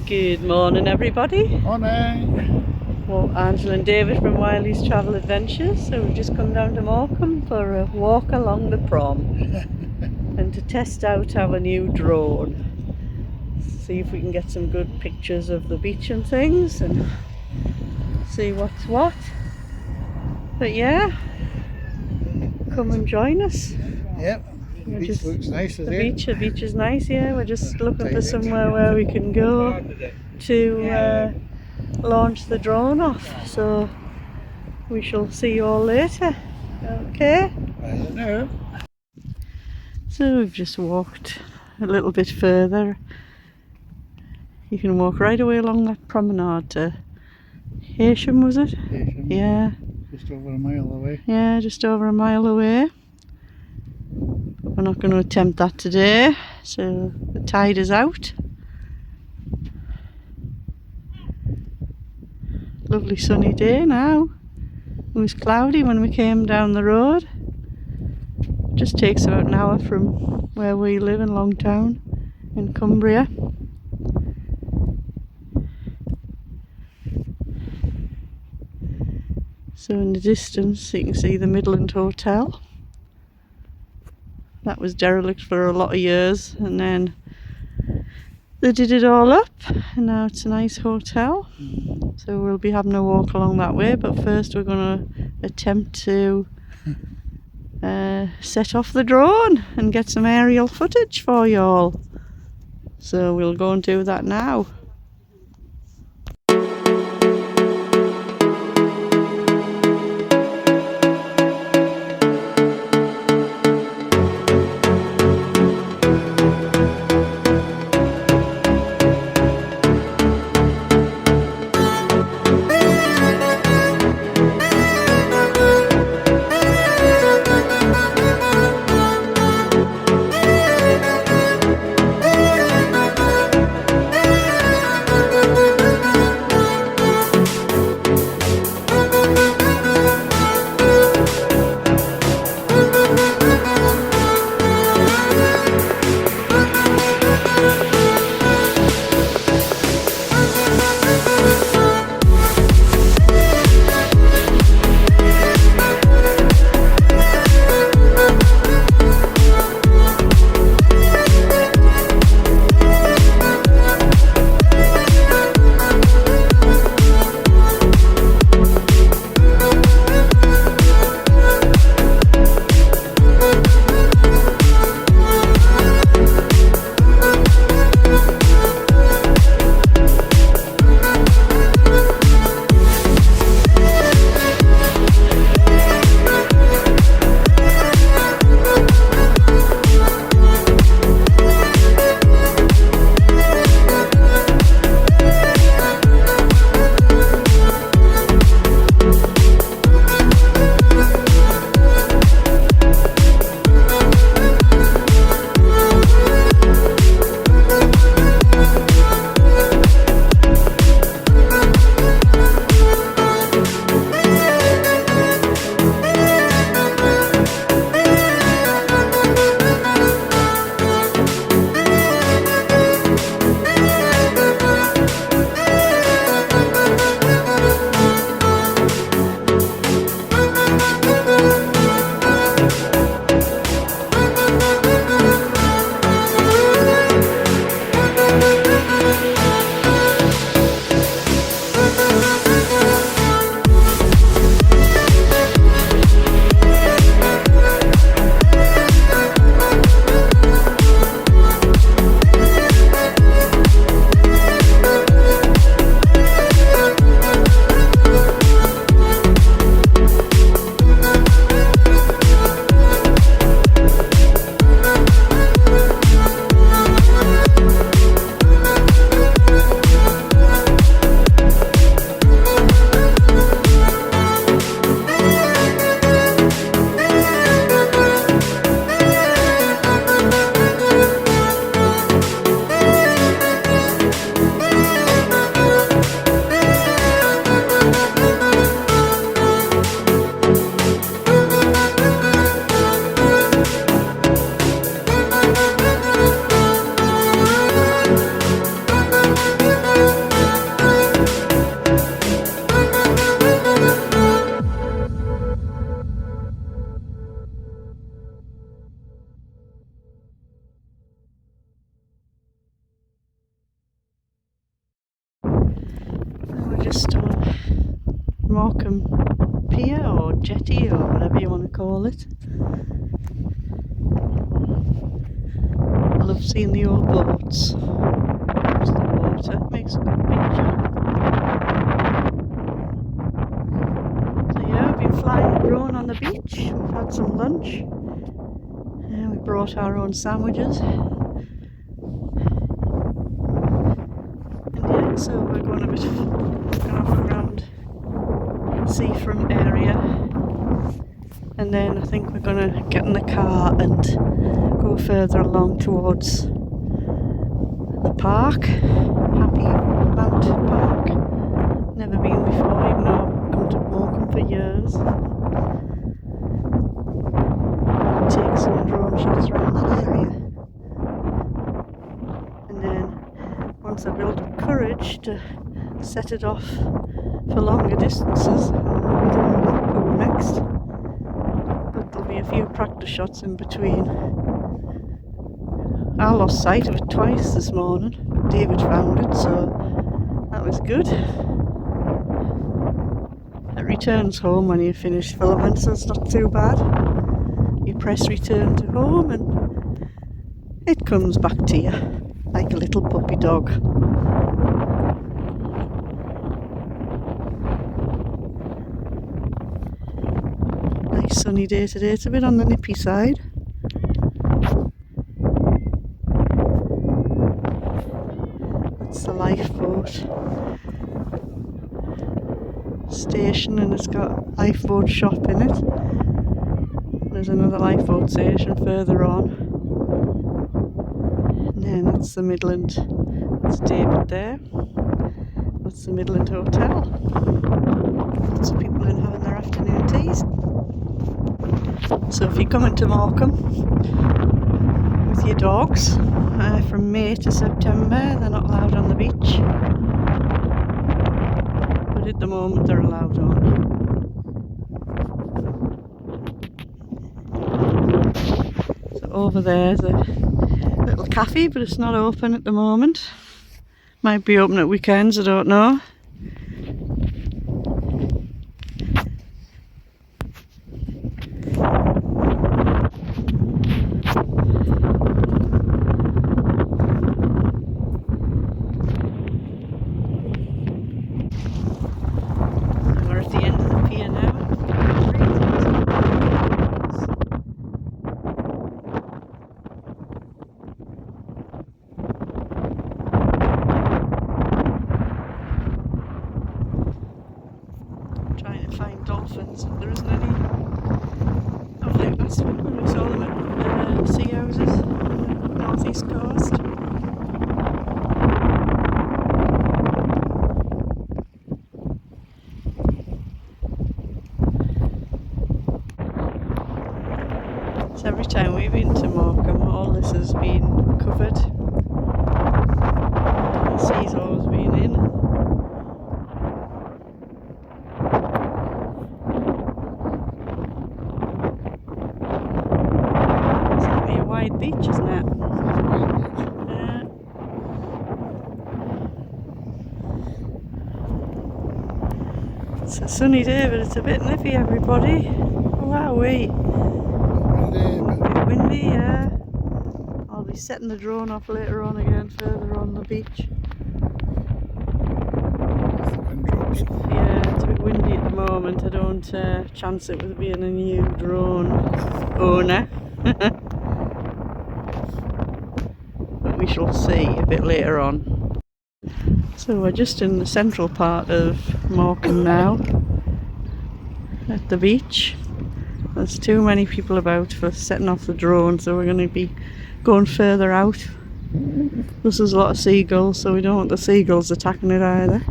Good morning, everybody. Morning. Well, Angela and David from Wyllie's Travel Adventures. So we've just come down to Morecambe for a walk along the prom and to test out our new drone. See if we can get some good pictures of the beach and things and see what's what. But yeah, come and join us. Yep. The beach looks nice, The beach is nice, yeah. We're just looking for somewhere Yeah. where we can go to launch the drone off. So we shall see you all later. Okay? I don't know. So we've just walked a little bit further. You can walk right away along that promenade to Heysham, was it? Heysham, Yeah. just over a mile away. Yeah, just over a mile away. But we're not going to attempt that today. So the tide is out. Lovely sunny day now. It was cloudy when we came down the road. Just takes about an hour from where we live in Longtown in Cumbria. So in the distance you can see the Midland Hotel. That was derelict for a lot of years, and then they did it all up and now it's a nice hotel. So we'll be having a walk along that way, but first we're going to attempt to set off the drone and get some aerial footage for you all. So we'll go and do that now. just on Morecambe Pier or Jetty or whatever you want to call it. I love seeing the old boats. Just the water makes a good picture. So yeah, we've been flying a drone on the beach. We've had some lunch. We brought our own sandwiches. And yeah, so we're going off around seafront area. And then I think we're going to get in the car and go further along towards the park. Happy Mount Park. Never been before, even though I've come to Morecambe for years. Take some drone shots around that area. And then once I build up courage to set it off for longer distances, we'll be doing Blackpool next. But there'll be a few practice shots in between. I lost sight of it twice this morning, but David found it, so that was good. It returns home when you finish filming, so it's not too bad. You press return to home and it comes back to you like a little puppy dog. Nice sunny day today. It's a bit on the nippy side. That's the lifeboat station, and it's got a lifeboat shop in it. There's another lifeboat station further on. And then that's the Midland. That's David there. That's the Midland Hotel. Lots of people in having their afternoon teas. So if you come into Morecambe with your dogs from May to September, they're not allowed on the beach. But at the moment they're allowed on. So over there's a little cafe, but it's not open at the moment. Might be open at weekends, I don't know. We're at the end of the pier now. Trying to find dolphins, but there isn't any. I think last week when we saw them at sea houses on the northeast coast. So every time we've been to Morecambe, all this has been covered. The sea's always been in. Wide beach, isn't it? Yeah. It's a sunny day, but it's a bit nippy, everybody. Wowee. A bit windy, yeah. I'll be setting the drone off later on again, further on the beach. Yeah, it's a bit windy at the moment. I don't chance it with being a new drone owner. We shall see a bit later on. So we're just in the central part of Morecambe now, at the beach. There's too many people about for setting off the drone, so we're going to be going further out. This is a lot of seagulls, so we don't want the seagulls attacking it either.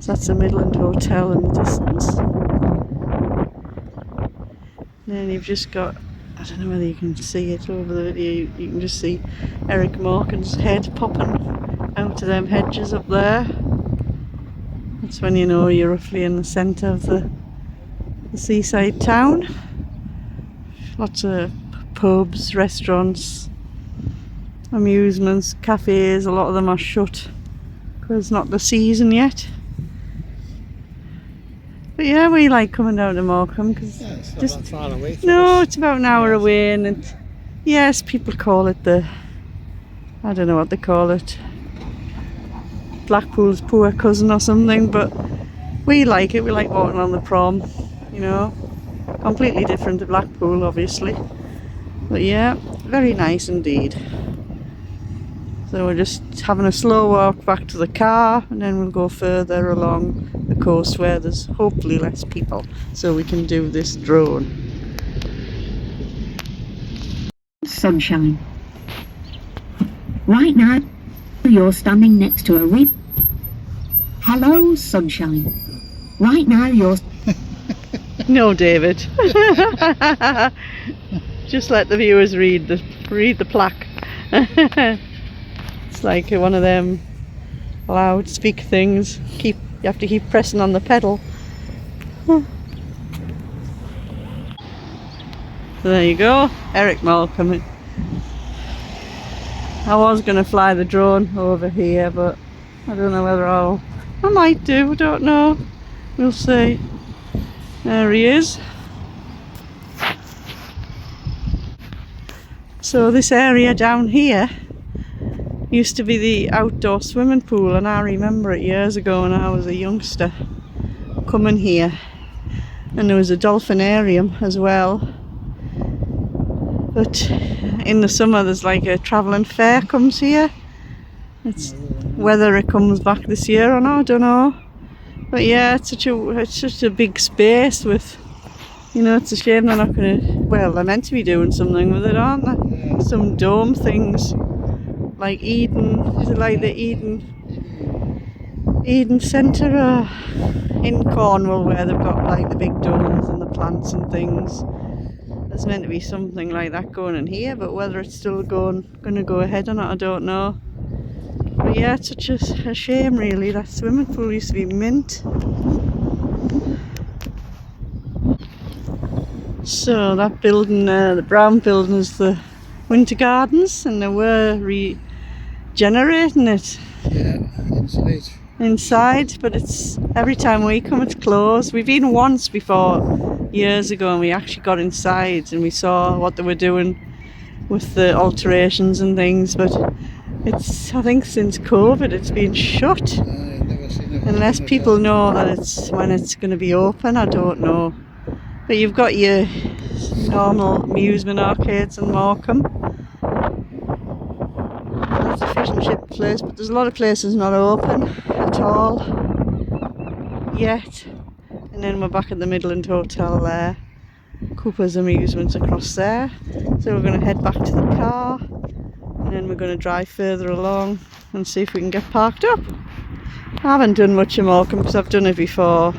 So that's the Midland Hotel in the distance. Then you've just got, I don't know whether you can see it over the video, you can just see Eric Morgan's head popping out of them hedges up there. That's when you know you're roughly in the centre of the seaside town. Lots of pubs, restaurants, amusements, cafes, a lot of them are shut because it's not the season yet. But yeah, we like coming down to Morecambe because Yeah, it's not just that far away from no, us. it's about an hour Yes. away, and yes, people call it I don't know what they call it, Blackpool's poor cousin or something, but we like it. We like walking on the prom, you know, completely different to Blackpool obviously, but yeah, very nice indeed. So we're just having a slow walk back to the car, and then we'll go further along the coast where there's hopefully less people, so we can do this drone. Sunshine. Right now, you're standing next to a reef. Hello, sunshine. Right now, you're... No, David. Just let the viewers read the plaque. It's like one of them loudspeak things. You have to keep pressing on the pedal. So there you go, Eric Morecambe. I was going to fly the drone over here, but I don't know whether I might do, I don't know. We'll see. There he is. So this area down here used to be the outdoor swimming pool, and I remember it years ago when I was a youngster coming here, and there was a dolphinarium as well. But in the summer there's like a travelling fair comes here. It's whether it comes back this year or not, I don't know. But yeah, it's such a big space with, you know, it's a shame they're not gonna, well, they're meant to be doing something with it, aren't they? Yeah. Some dome things. Like Eden, is it like the Eden Centre in Cornwall, where they've got like the big domes and the plants and things. There's meant to be something like that going in here, but whether it's still going to go ahead or not, I don't know. But yeah, it's such a shame really. That swimming pool used to be mint. So that building, the brown building, is the Winter Gardens, and they were regenerating it Yeah, inside, but it's every time we come it's closed. We've been once before years ago, and we actually got inside and we saw what they were doing with the alterations and things, but it's, I think since COVID it's been shut, never seen it. unless people know that it's when it's going to be open. I don't know. But you've got your normal amusement arcades in Morecambe. That's a fish and chip place, but there's a lot of places not open at all yet. And then we're back at the Midland Hotel there. Cooper's Amusements across there. So we're going to head back to the car, and then we're going to drive further along and see if we can get parked up. I haven't done much in Morecambe because I've done it before.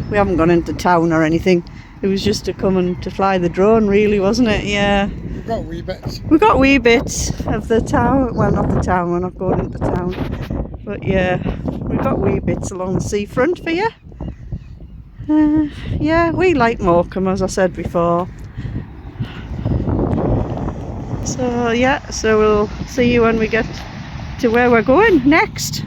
We haven't gone into town or anything. It was just to come and to fly the drone really, wasn't it? Yeah. We've got wee bits. We got wee bits of the town. Well, not the town, we're not going into the town. But yeah, we got wee bits along the seafront for you. Yeah, we like Morecambe, as I said before. So yeah, so we'll see you when we get to where we're going next.